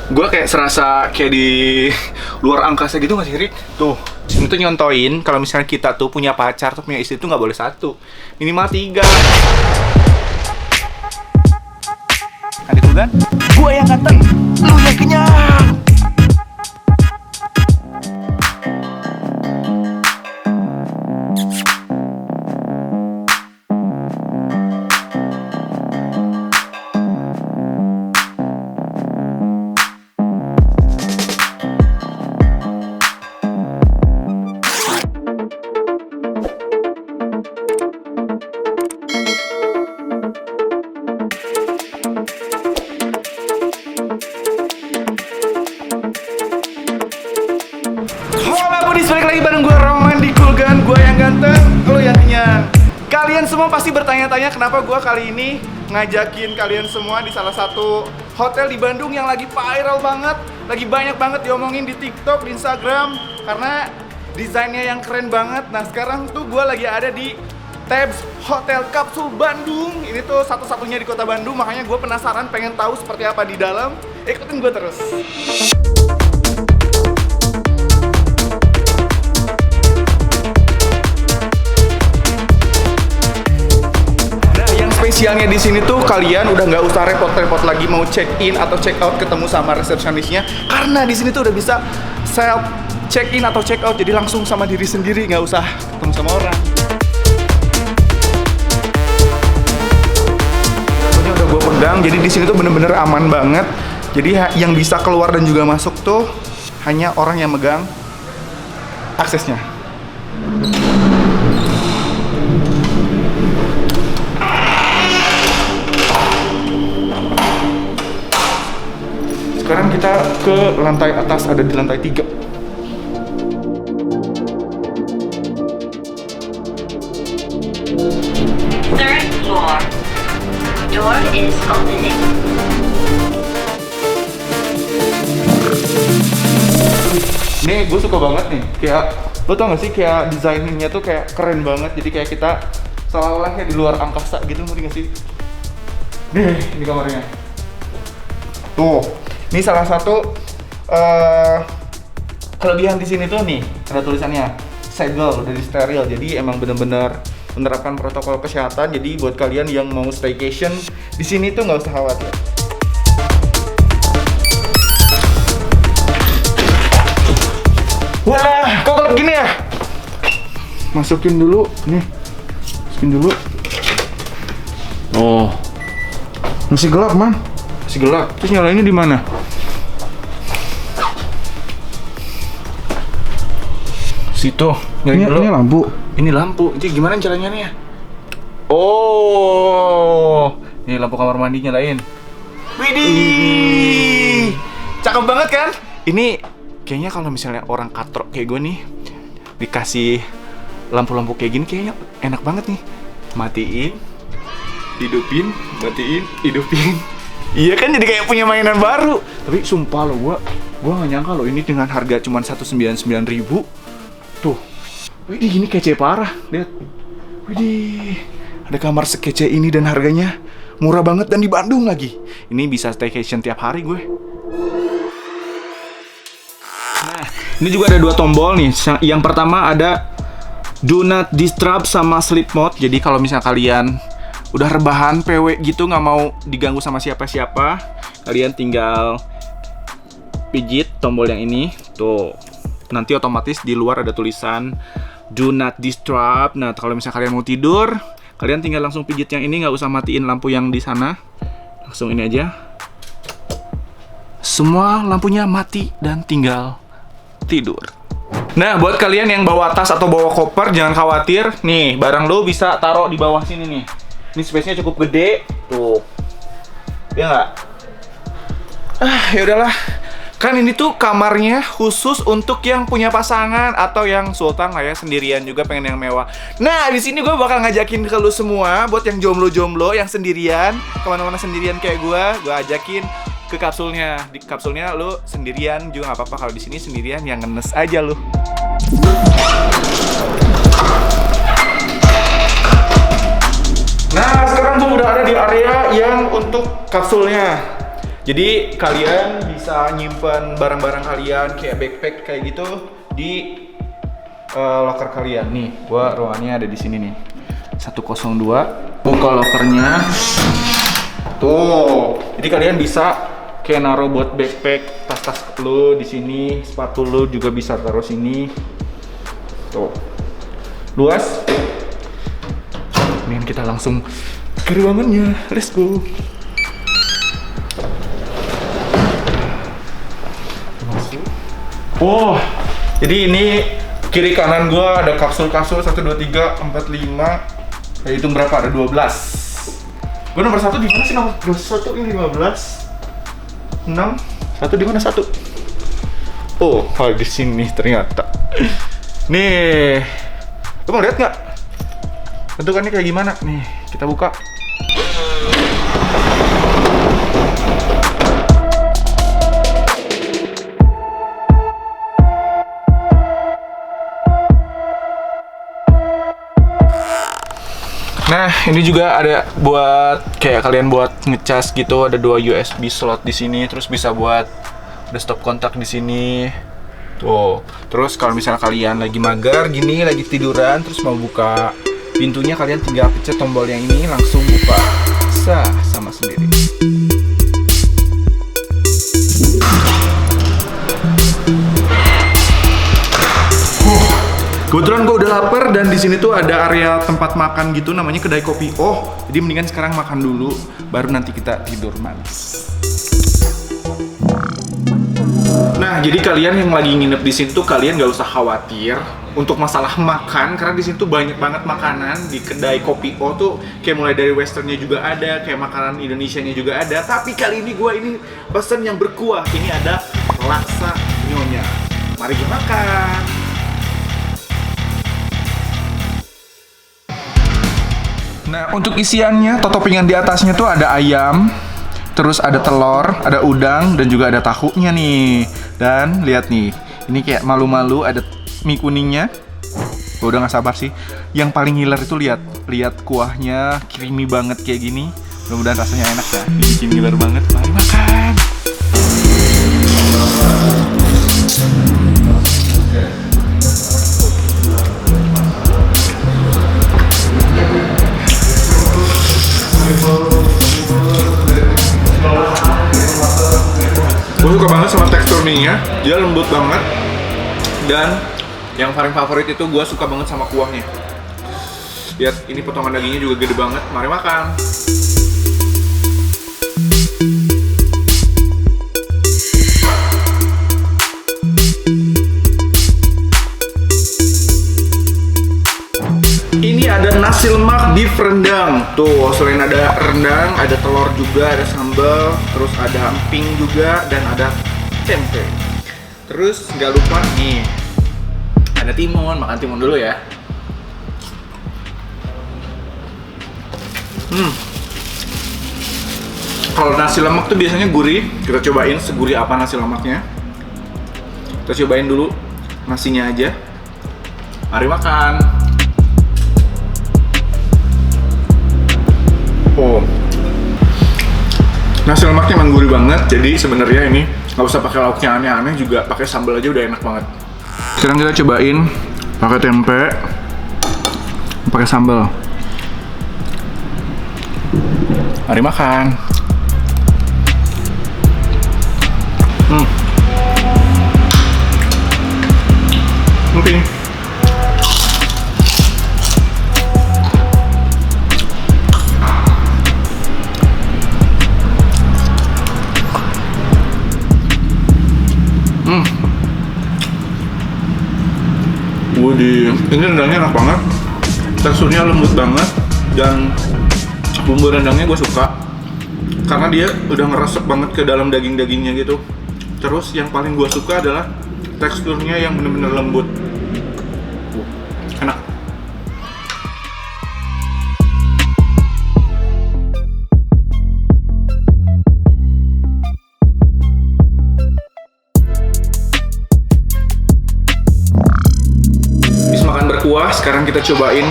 Gue kayak serasa kayak di luar angkasa gitu nggak sih, Rik? Tuh, ini tuh nyontoin kalau misalnya kita tuh punya pacar, tuh punya istri tuh nggak boleh satu, minimal 3. Kan itu kan? Gue yang ganteng, lu yang kenyang. Balik lagi bareng gue Roman di Kulgan, gue yang ganteng, lo yang kenyang. Kalian semua pasti bertanya-tanya kenapa gue kali ini ngajakin kalian semua di salah satu hotel di Bandung yang lagi viral banget, lagi banyak banget diomongin di TikTok, di Instagram, karena desainnya yang keren banget. Nah sekarang tuh gue lagi ada di Tabs Hotel Kapsul Bandung. Ini tuh satu-satunya di kota Bandung, makanya gue penasaran pengen tahu seperti apa di dalam. Ikutin gue terus. Spesialnya di sini tuh kalian udah nggak usah repot-repot lagi mau check in atau check out ketemu sama resepsionisnya, karena di sini tuh udah bisa self check in atau check out, jadi langsung sama diri sendiri, nggak usah ketemu sama orang. Ini udah gue pegang, jadi di sini tuh bener-bener aman banget. Jadi yang bisa keluar dan juga masuk tuh hanya orang yang megang aksesnya. Sekarang kita ke lantai atas, ada di lantai 3. Third floor. Door is opening. Nih, gue suka banget nih. Kayak, lo tau gak sih kayak desainnya tuh kayak keren banget. Jadi kayak kita seolah-olah kayak di luar angkasa gitu, ngerti gak sih? Nih, ini kamarnya. Tuh. Ini salah satu kelebihan di sini tuh nih, ada tulisannya segel, dari steril. Jadi emang bener-bener menerapkan protokol kesehatan. Jadi buat kalian yang mau staycation di sini tuh nggak usah khawatir. Wah, kok gelap gini ya? Masukin dulu, nih, masukin dulu. Oh, masih gelap man. Masih gelap. Terus nyalainnya di mana? Situ. Nyalain dulu. Ini lampu. Ini lampu. Jadi gimana caranya nih ya? Oh, ini lampu kamar mandi nyalain. Widih, cakep banget kan? Ini kayaknya kalau misalnya orang katrok kayak gue nih dikasih lampu-lampu kayak gini kayaknya enak banget nih. Matiin, hidupin, matiin, hidupin. Iya kan, jadi kayak punya mainan baru. Tapi sumpah lo, gua nggak nyangka lo ini dengan harga cuma 199.000. Tuh, widih, ini kece parah. Lihat, widih, ada kamar sekece ini dan harganya murah banget dan di Bandung lagi. Ini bisa staycation tiap hari gue. Nah, ini juga ada 2 tombol nih. Yang pertama ada Do Not Disturb sama Sleep Mode. Jadi kalau misalnya kalian udah rebahan, PW gitu, nggak mau diganggu sama siapa-siapa, kalian tinggal pijit tombol yang ini. Tuh, nanti otomatis di luar ada tulisan Do Not Disturb. Nah, kalau misalnya kalian mau tidur, kalian tinggal langsung pijit yang ini, nggak usah matiin lampu yang di sana. Langsung ini aja. Semua lampunya mati dan tinggal tidur. Nah, buat kalian yang bawa tas atau bawa koper, jangan khawatir. Nih, barang lo bisa taruh di bawah sini nih. Ini space-nya cukup gede, tuh. Ya nggak? Ya udahlah. Kan ini tuh kamarnya khusus untuk yang punya pasangan atau yang sultan lah ya, sendirian juga pengen yang mewah. Nah, di sini gue bakal ngajakin ke lu semua buat yang jomblo-jomblo, yang sendirian, kemana-mana sendirian kayak gue ajakin ke kapsulnya. Di kapsulnya lu sendirian juga nggak apa-apa, kalau di sini sendirian yang ngenes aja lu. Nah, sekarang tuh udah ada di area yang untuk kapsulnya. Jadi kalian bisa nyimpen barang-barang kalian kayak backpack kayak gitu di locker kalian. Nih, gua ruangannya ada di sini nih. 102. Buka lokernya. Tuh. Jadi kalian bisa kayak naruh buat backpack, tas-tas lo di sini, sepatu lo juga bisa taruh sini. Tuh. Luas. Nih kita langsung ke ruangannya. Let's go. Oh, jadi ini kiri kanan gua ada kapsul-kapsul 1, 2, 3, 4, 5. Ya hitung berapa? Ada 12. Gua nomor 1 di mana sih? Nomor 1 ini 15. 6. 1 di mana 1? Oh, di sini ternyata. Nih. Lu mau lihat nggak? Bentukannya kayak gimana? Nih, kita buka. Nah, ini juga ada buat kayak kalian buat ngecas gitu, ada 2 USB slot di sini, terus bisa buat desktop kontak di sini. Tuh. Terus kalau misalnya kalian lagi mager gini, lagi tiduran, terus mau buka pintunya, kalian tinggal pencet tombol yang ini langsung buka. Sah, sama sendiri. Kebetulan gue udah lapar dan di sini tuh ada area tempat makan gitu namanya kedai kopi. Oh, jadi mendingan sekarang makan dulu baru nanti kita tidur manis. Nah, jadi kalian yang lagi nginep di sini tuh kalian gak usah khawatir untuk masalah makan karena di sini tuh banyak banget makanan di kedai kopi. Oh tuh kayak mulai dari westernnya juga ada, kayak makanan Indonesianya juga ada. Tapi kali ini gue ini pesen yang berkuah. Ini ada laksa nyonya. Mari kita makan. Nah, untuk isiannya, toppingan di atasnya tuh ada ayam, terus ada telur, ada udang, dan juga ada tahunya nih. Dan lihat nih, ini kayak malu-malu ada mie kuningnya. Gue udah gak sabar sih. Yang paling ngiler itu lihat kuahnya creamy banget kayak gini. Mudah-mudahan rasanya enak ya. Ini bikin ngiler banget. Mari makan. Gue suka banget sama tekstur mie-nya, dia lembut banget. Dan yang paling favorit itu gue suka banget sama kuahnya. Lihat, ini potongan dagingnya juga gede banget. Mari makan. Ini ada nasi lemak beef rendang. Tuh, selain ada rendang, ada telur juga, ada sambal, terus ada emping juga, dan ada tempe. Terus nggak lupa nih, ada timun. Makan timun dulu ya. Kalau nasi lemak tuh biasanya gurih. Kita cobain segurih apa nasi lemaknya. Kita cobain dulu nasinya aja. Mari makan. Oh, nasi lemaknya emang gurih banget. Jadi sebenarnya ini nggak usah pakai lauknya aneh-aneh, juga pakai sambal aja udah enak banget. Sekarang kita cobain pakai tempe, pakai sambal. Mari makan. Emping. Ini rendangnya enak banget, teksturnya lembut banget, dan bumbu rendangnya gue suka karena dia udah ngeresep banget ke dalam daging-dagingnya gitu. Terus yang paling gue suka adalah teksturnya yang bener-bener lembut. Enak. Berkuah, sekarang kita cobain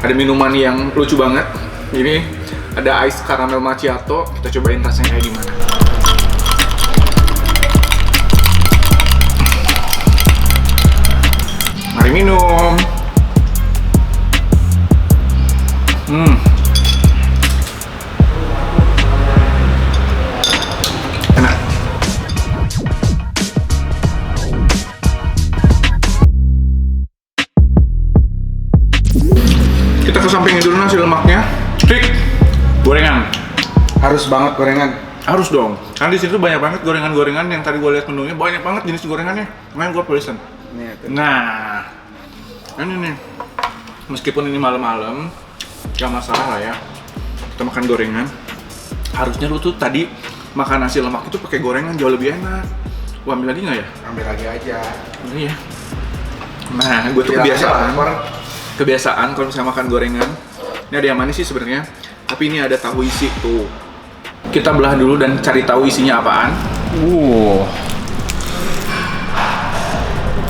ada minuman yang lucu banget. Ini ada ice caramel macchiato, kita cobain rasanya kayak gimana. sampingin dulu nasi lemaknya. Trik, gorengan. Harus banget gorengan. Harus dong. Karena di situ banyak banget gorengan-gorengan yang tadi gue lihat menunya, banyak banget jenis gorengannya. Makanya gue pesen. Nih, tuh. Nah, ini nih. Meskipun ini malam-malam, gak masalah lah ya. Kita makan gorengan. Harusnya lu tuh tadi makan nasi lemak itu pakai gorengan jauh lebih enak. Gua ambil lagi nggak ya? Ambil lagi aja. Iya. Nah, gue tuh Bilang aja kebiasaan. lapar. Kebiasaan kalau misalnya makan gorengan. Ini ada yang manis sih sebenarnya, tapi ini ada tahu isi tuh. Kita belah dulu dan cari tahu isinya apaan.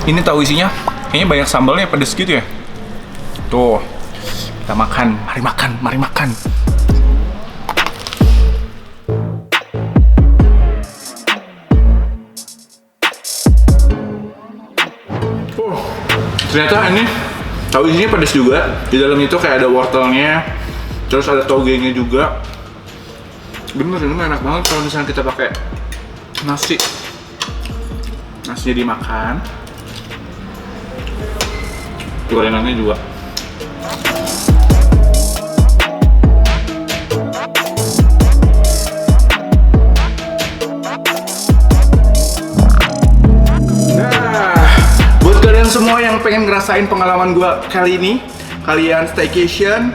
Ini tahu isinya, kayaknya banyak sambalnya, pedes gitu ya. Tuh, kita makan. Mari makan, mari makan. Ternyata ini tahu isinya pedas juga. Di dalam itu kayak ada wortelnya, terus ada togenya juga. Bener, ini enak banget kalau misalnya kita pakai nasi. Nasinya dimakan, gorengannya juga. Semua yang pengen ngerasain pengalaman gua kali ini, kalian staycation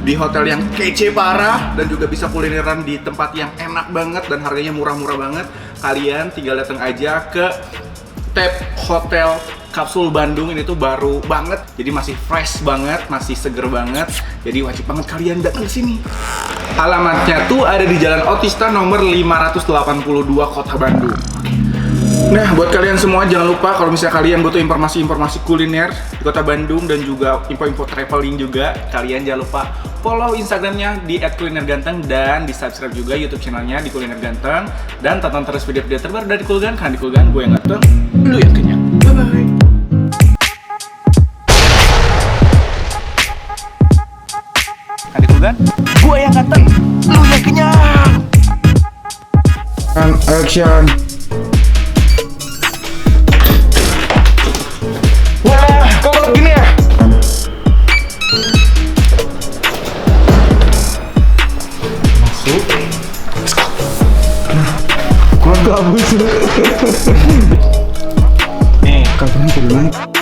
di hotel yang kece parah dan juga bisa kulineran di tempat yang enak banget dan harganya murah-murah banget, kalian tinggal datang aja ke Tap Hotel Kapsul Bandung. Ini tuh baru banget, jadi masih fresh banget, masih seger banget, jadi wajib banget kalian datang ke sini. Alamatnya tuh ada di Jalan Otista nomor 582 Kota Bandung. Nah, buat kalian semua jangan lupa kalau misalnya kalian butuh informasi-informasi kuliner di Kota Bandung dan juga info-info traveling juga, kalian jangan lupa follow Instagramnya di @kulinerganteng dan di subscribe juga YouTube channelnya di Kuliner Ganteng, dan tonton terus video-video terbaru dari Kulgan. Karena di Kulgan gue yang ganteng, lu yang kenyang. Bye bye. Karena di Kulgan gue yang ganteng, lu yang kenyang. And action. Kok gini ya? Masuk. Let's go. Gua gabut. Nih, Kapan kudu naik?